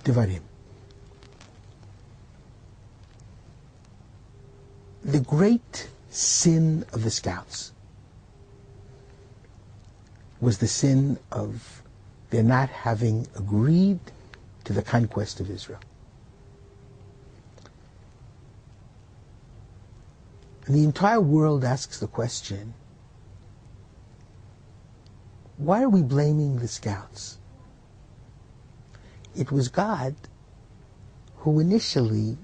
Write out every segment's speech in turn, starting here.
Devarim. The great sin of the scouts was the sin of their not having agreed to the conquest of Israel. And the entire world asks the question, why are we blaming the scouts? It was God who initially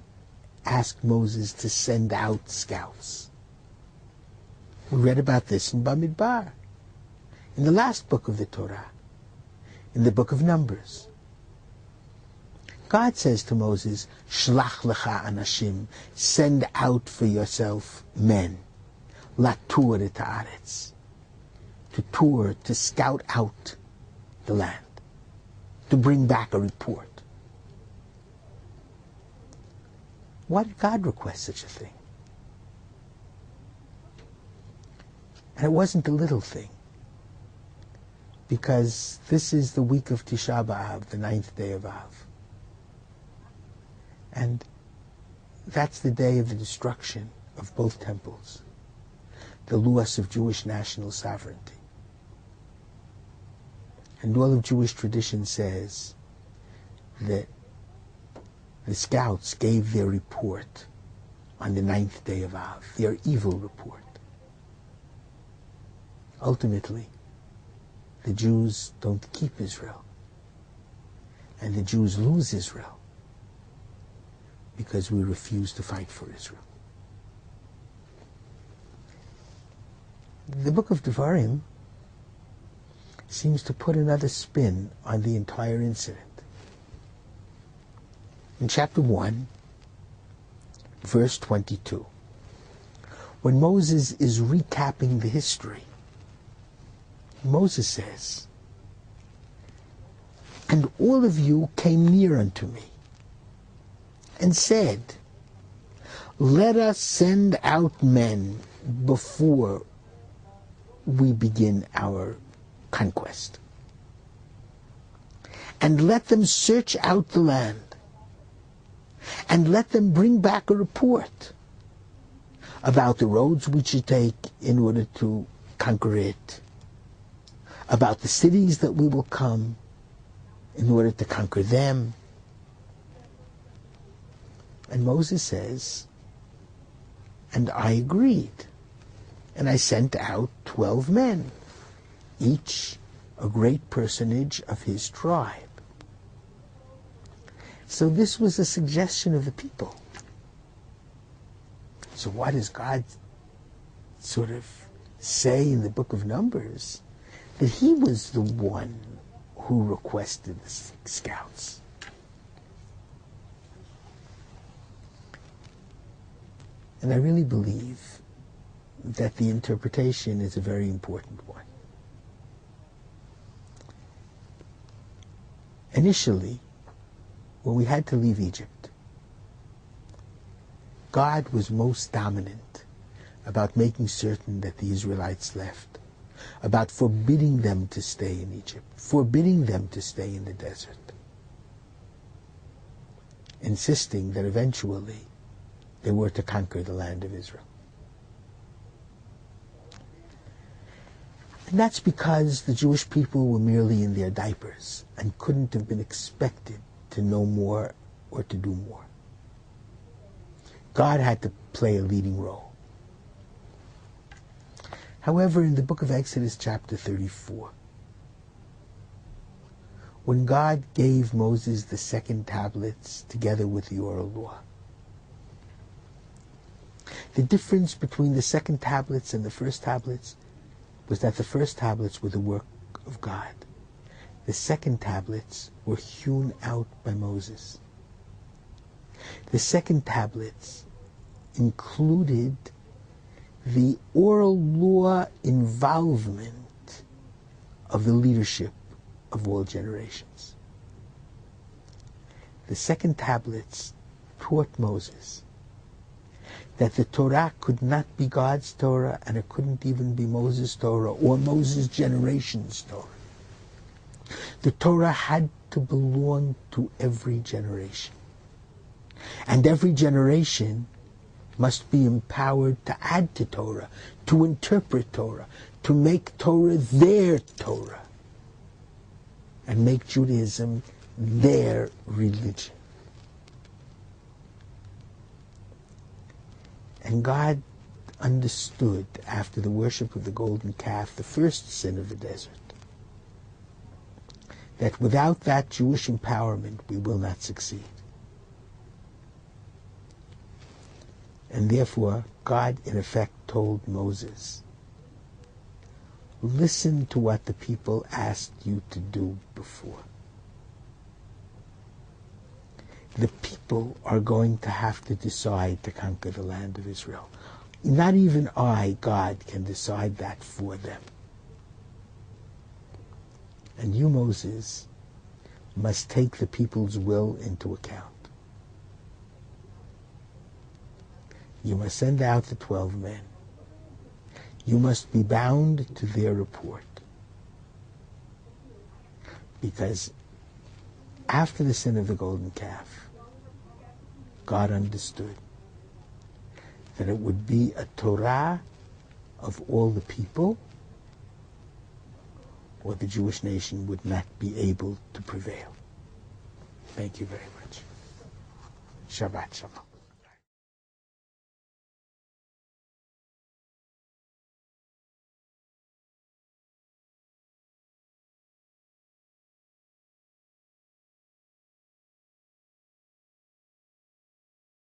asked Moses to send out scouts. We read about this in Bamidbar, in the last book of the Torah, in the book of Numbers. God says to Moses, Shlach lecha anashim, send out for yourself men, latur et haaretz, to tour, to scout out the land, to bring back a report. Why did God request such a thing? And it wasn't a little thing, because this is the week of Tisha B'Av, the 9th day of Av. And that's the day of the destruction of both temples, the loss of Jewish national sovereignty. And all of Jewish tradition says that the scouts gave their report on the 9th day of Av, their evil report. Ultimately, the Jews don't keep Israel, and the Jews lose Israel because we refuse to fight for Israel. The book of Devarim seems to put another spin on the entire incident. In chapter 1, verse 22, when Moses is recapping the history, Moses says, "And all of you came near unto me, and said, let us send out men before we begin our conquest. And let them search out the land, and let them bring back a report about the roads we should take in order to conquer it, about the cities that we will come in order to conquer them." And Moses says, "And I agreed, and I sent out 12 men, each a great personage of his tribe." So this was a suggestion of the people. So why does God sort of say in the book of Numbers that he was the one who requested the scouts? And I really believe that the interpretation is a very important one. Initially, when we had to leave Egypt, God was most dominant about making certain that the Israelites left, about forbidding them to stay in Egypt, forbidding them to stay in the desert, insisting that eventually they were to conquer the land of Israel. And that's because the Jewish people were merely in their diapers and couldn't have been expected to know more or to do more. God had to play a leading role. However, in the book of Exodus chapter 34, when God gave Moses the second tablets together with the oral law, the difference between the second tablets and the first tablets was that the first tablets were the work of God. The second tablets were hewn out by Moses. The second tablets included the oral law involvement of the leadership of all generations. The second tablets taught Moses that the Torah could not be God's Torah, and it couldn't even be Moses' Torah or Moses' generation's Torah. The Torah had to belong to every generation. And every generation must be empowered to add to Torah, to interpret Torah, to make Torah their Torah, and make Judaism their religion. And God understood, after the worship of the golden calf, the first sin of the desert, that without that Jewish empowerment we will not succeed. And therefore, God, in effect, told Moses, listen to what the people asked you to do before. The people are going to have to decide to conquer the land of Israel. Not even I, God, can decide that for them. And you, Moses, must take the people's will into account. You must send out the 12 men. You must be bound to their report. Because after the sin of the golden calf, God understood that it would be a Torah of all the people, or the Jewish nation would not be able to prevail. Thank you very much. Shabbat Shalom.